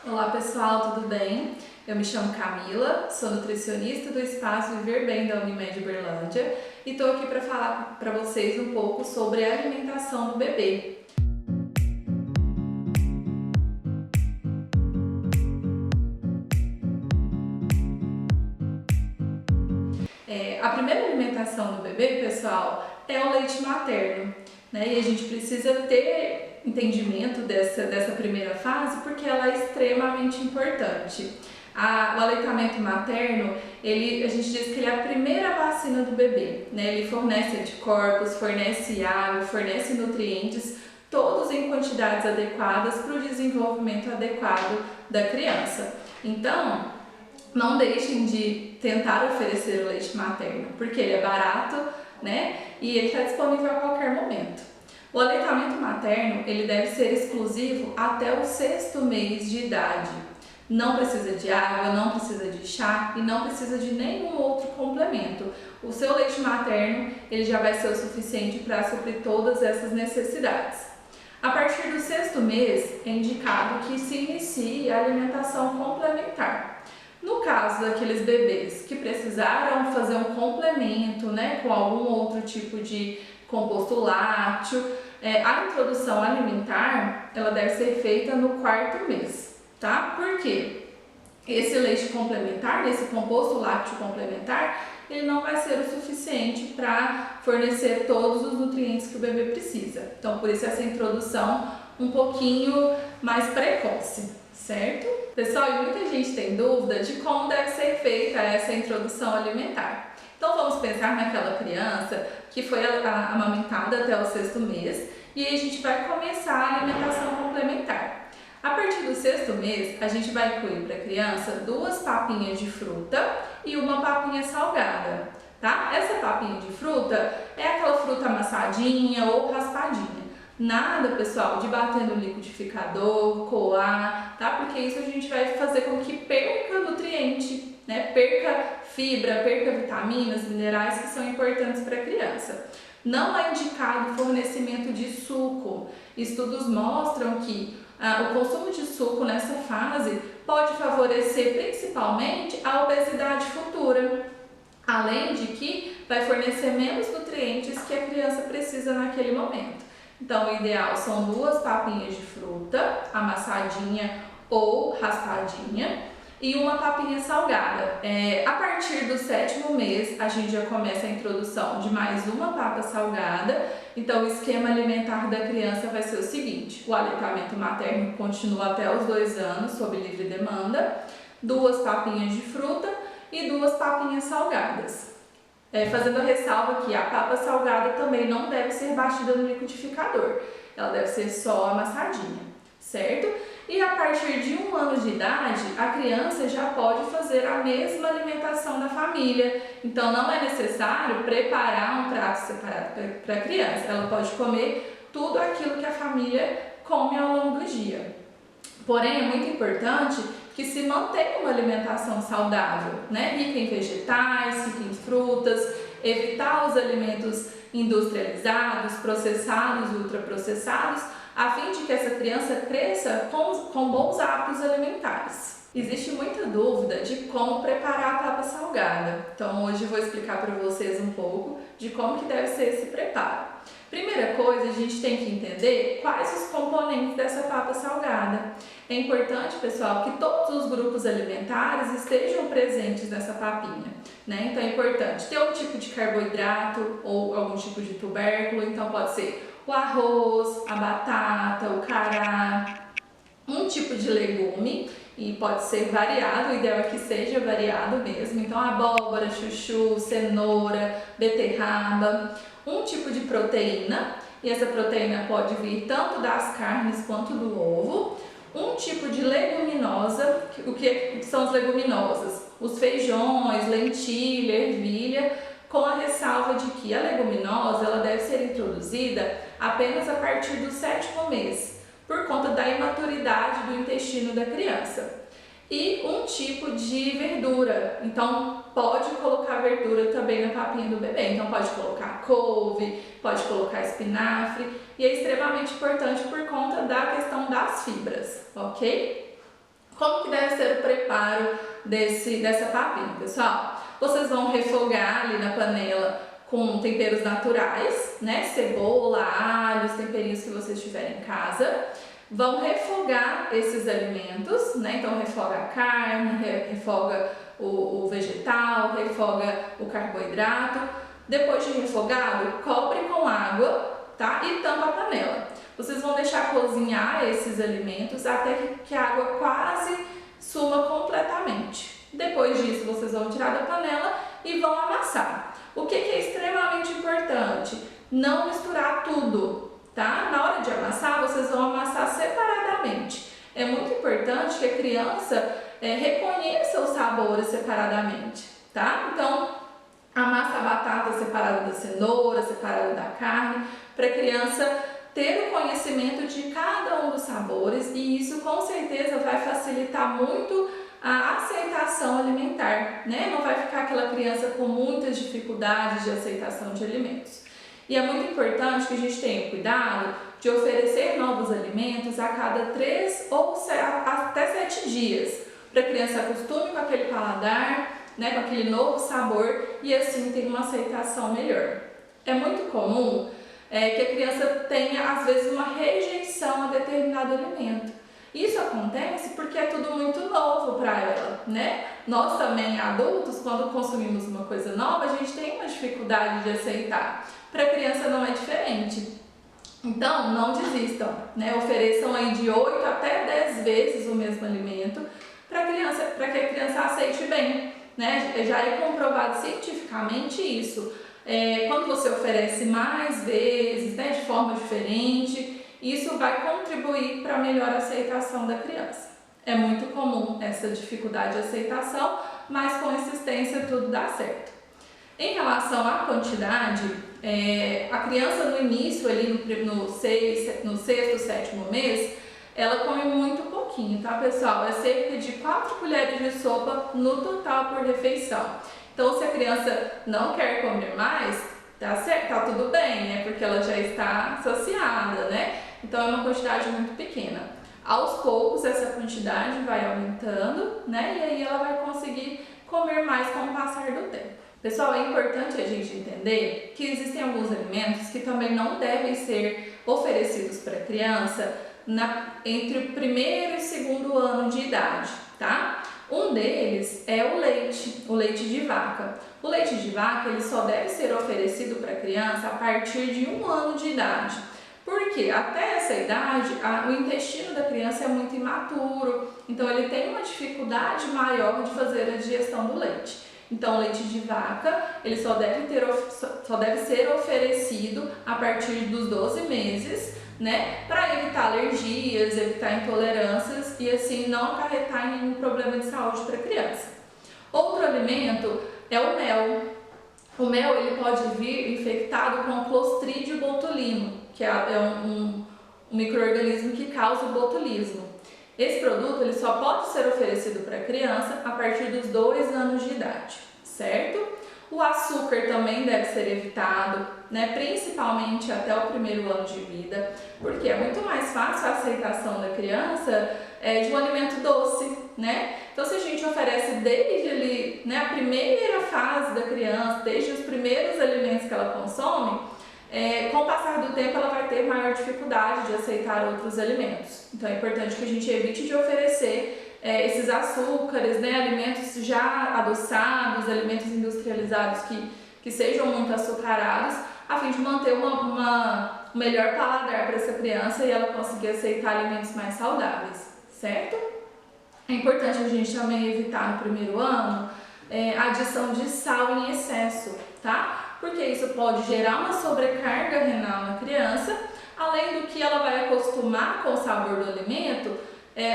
Olá pessoal, tudo bem? Eu me chamo Camila, sou nutricionista do Espaço Viver Bem da Unimed Uberlândia e estou aqui para falar para vocês um pouco sobre a alimentação do bebê. A primeira alimentação do bebê, pessoal, é o leite materno, né? E a gente precisa ter entendimento dessa primeira fase porque ela é extremamente importante. O aleitamento materno, a gente diz que ele é a primeira vacina do bebê, né? Ele fornece anticorpos, fornece água, fornece nutrientes, todos em quantidades adequadas para o desenvolvimento adequado da criança. Então, não deixem de tentar oferecer o leite materno, porque ele é barato, né? E ele está disponível a qualquer momento. O aleitamento materno, ele deve ser exclusivo até o 6º mês de idade. Não precisa de água, não precisa de chá e não precisa de nenhum outro complemento. O seu leite materno, ele já vai ser o suficiente para suprir todas essas necessidades. A partir do 6º mês, é indicado que se inicie a alimentação complementar. No caso daqueles bebês que precisaram fazer um complemento, né, com algum outro tipo de composto lácteo, a introdução alimentar, ela deve ser feita no 4º mês, tá? Por quê? Esse leite complementar, esse composto lácteo complementar, ele não vai ser o suficiente para fornecer todos os nutrientes que o bebê precisa. Então, por isso essa introdução um pouquinho mais precoce. Certo? Pessoal, e muita gente tem dúvida de como deve ser feita essa introdução alimentar. Então vamos pensar naquela criança que foi amamentada até o 6º mês e aí a gente vai começar a alimentação complementar. A partir do 6º mês, a gente vai incluir para a criança 2 papinhas de fruta e uma papinha salgada, tá? Essa papinha de fruta é aquela fruta amassadinha ou raspadinha. Nada, pessoal, de bater no liquidificador, coar, tá? Porque isso a gente vai fazer com que perca nutriente, né? Perca fibra, perca vitaminas, minerais que são importantes para a criança. Não é indicado o fornecimento de suco. Estudos mostram que o consumo de suco nessa fase pode favorecer principalmente a obesidade futura, além de que vai fornecer menos nutrientes que a criança precisa naquele momento. Então, o ideal são 2 papinhas de fruta, amassadinha ou raspadinha, e uma papinha salgada. A partir do 7º mês, a gente já começa a introdução de mais uma papa salgada. Então, o esquema alimentar da criança vai ser o seguinte: o aleitamento materno continua até os 2 anos, sob livre demanda, 2 papinhas de fruta e 2 papinhas salgadas. Fazendo a ressalva que a papa salgada também não deve ser batida no liquidificador, ela deve ser só amassadinha, certo? E a partir de 1 ano de idade, a criança já pode fazer a mesma alimentação da família, então não é necessário preparar um prato separado para a criança, ela pode comer tudo aquilo que a família come ao longo do dia. Porém, é muito importante que se mantenha uma alimentação saudável, né? Rica em vegetais, rica em frutas, evitar os alimentos industrializados, processados, ultraprocessados, a fim de que essa criança cresça com bons hábitos alimentares. Existe muita dúvida de como preparar a papa salgada, então hoje eu vou explicar para vocês um pouco de como que deve ser esse preparo. Primeira coisa, a gente tem que entender quais os componentes dessa papa salgada. É importante, pessoal, que todos os grupos alimentares estejam presentes nessa papinha, né? Então é importante ter um tipo de carboidrato ou algum tipo de tubérculo, então pode ser o arroz, a batata, o cará, um tipo de legume, e pode ser variado, o ideal é que seja variado mesmo, então abóbora, chuchu, cenoura, beterraba, um tipo de proteína, e essa proteína pode vir tanto das carnes quanto do ovo, um tipo de leguminosa. O que são as leguminosas? Os feijões, lentilha, ervilha, com a ressalva de que a leguminosa ela deve ser introduzida apenas a partir do 7º mês, por conta da imaturidade do intestino da criança. E um tipo de verdura, então pode colocar verdura também na papinha do bebê, então pode colocar couve, pode colocar espinafre, e é extremamente importante por conta da questão das fibras, ok? preparo dessa papinha, pessoal. Vocês vão refogar ali na panela com temperos naturais, né? Cebola, alhos, temperinhos que vocês tiverem em casa. Vão refogar esses alimentos, né? Então refoga a carne, refoga o vegetal, refoga o carboidrato. Depois de refogado, cobre com água, tá? E tampa a panela. Vocês vão deixar cozinhar esses alimentos até que a água quase suma completamente. Depois disso, vocês vão tirar da panela e vão amassar. O que é extremamente importante? Não misturar tudo, tá? Na hora de amassar, vocês vão amassar separadamente. É muito importante que a criança reconheça os sabores separadamente, tá? Então, amassa a batata separada da cenoura, separada da carne, para a criança ter o conhecimento de cada um dos sabores, e isso com certeza vai facilitar muito a aceitação alimentar, né? Não vai ficar aquela criança com muitas dificuldades de aceitação de alimentos. E é muito importante que a gente tenha cuidado de oferecer novos alimentos a cada 3 ou até 7 dias, para a criança acostume com aquele paladar, né, com aquele novo sabor, e assim ter uma aceitação melhor. É muito comum que a criança tenha, às vezes, uma rejeição a determinado alimento. Isso acontece porque é tudo muito novo para ela, né? Nós também, adultos, quando consumimos uma coisa nova, a gente tem uma dificuldade de aceitar. Para a criança não é diferente. Então, não desistam, né? Ofereçam aí de 8 até 10 vezes o mesmo alimento para que a criança aceite bem, né? Já é comprovado cientificamente isso. Quando você oferece mais vezes, né, de forma diferente, isso vai contribuir para a melhor aceitação da criança. É muito comum essa dificuldade de aceitação, mas com insistência tudo dá certo. Em relação à quantidade, a criança no início, ali no sexto, sétimo mês, ela come muito pouquinho, tá, pessoal? É cerca de 4 colheres de sopa no total por refeição. Então, se a criança não quer comer mais, tá certo, tá tudo bem, porque ela já está saciada, né? Então, é uma quantidade muito pequena. Aos poucos, essa quantidade vai aumentando, né? E aí ela vai conseguir comer mais com o passar do tempo. Pessoal, é importante a gente entender que existem alguns alimentos que também não devem ser oferecidos para a criança entre o primeiro e segundo ano de idade, tá? Um deles é o leite de vaca. O leite de vaca ele só deve ser oferecido para a criança a partir de 1 ano de idade. Porque até essa idade o intestino da criança é muito imaturo, então ele tem uma dificuldade maior de fazer a digestão do leite. Então, o leite de vaca ele só deve ser oferecido a partir dos 12 meses, né, para evitar alergias, evitar intolerâncias e assim não acarretar em nenhum problema de saúde para a criança. Outro alimento é o mel. O mel ele pode vir infectado com Clostridium botulinum, que é um micro-organismo que causa o botulismo. Esse produto ele só pode ser oferecido para a criança a partir dos 2 anos de idade, certo? O açúcar também deve ser evitado, né? Principalmente até o primeiro ano de vida, porque é muito mais fácil a aceitação da criança de um alimento doce, né? Então, se a gente oferece desde ali, né, a primeira fase da criança, desde os primeiros alimentos que ela consome, com o passar do tempo ela vai ter maior dificuldade de aceitar outros alimentos. Então, é importante que a gente evite de oferecer esses açúcares, né, alimentos já adoçados, alimentos industrializados que sejam muito açucarados, a fim de manter uma melhor paladar para essa criança e ela conseguir aceitar alimentos mais saudáveis, certo? É importante a gente também evitar no primeiro ano a adição de sal em excesso, tá? Porque isso pode gerar uma sobrecarga renal na criança, além do que ela vai acostumar com o sabor do alimento,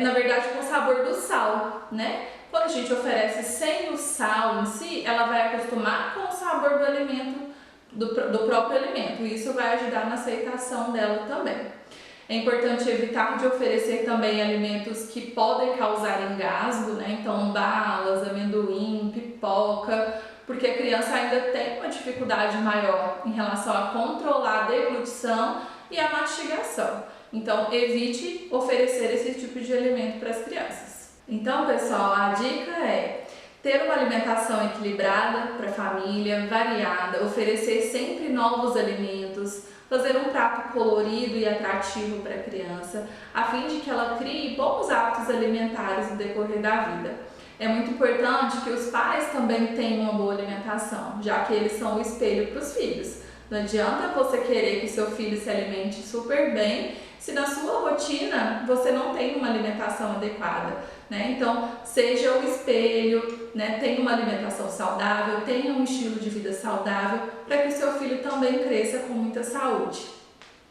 na verdade com o sabor do sal, né? Quando a gente oferece sem o sal em si, ela vai acostumar com o sabor do alimento, do próprio alimento, e isso vai ajudar na aceitação dela também. É importante evitar de oferecer também alimentos que podem causar engasgo, né? Então, balas, amendoim, pipoca, porque a criança ainda tem uma dificuldade maior em relação a controlar a deglutição e a mastigação. Então, evite oferecer esse tipo de alimento para as crianças. Então, pessoal, a dica é ter uma alimentação equilibrada para a família, variada, oferecer sempre novos alimentos, fazer um prato colorido e atrativo para a criança, a fim de que ela crie bons hábitos alimentares no decorrer da vida. É muito importante que os pais também tenham uma boa alimentação, já que eles são o espelho para os filhos. Não adianta você querer que seu filho se alimente super bem se na sua rotina você não tem uma alimentação adequada, né? Então, seja o espelho, né? Tenha uma alimentação saudável, tenha um estilo de vida saudável para que o seu filho também cresça com muita saúde.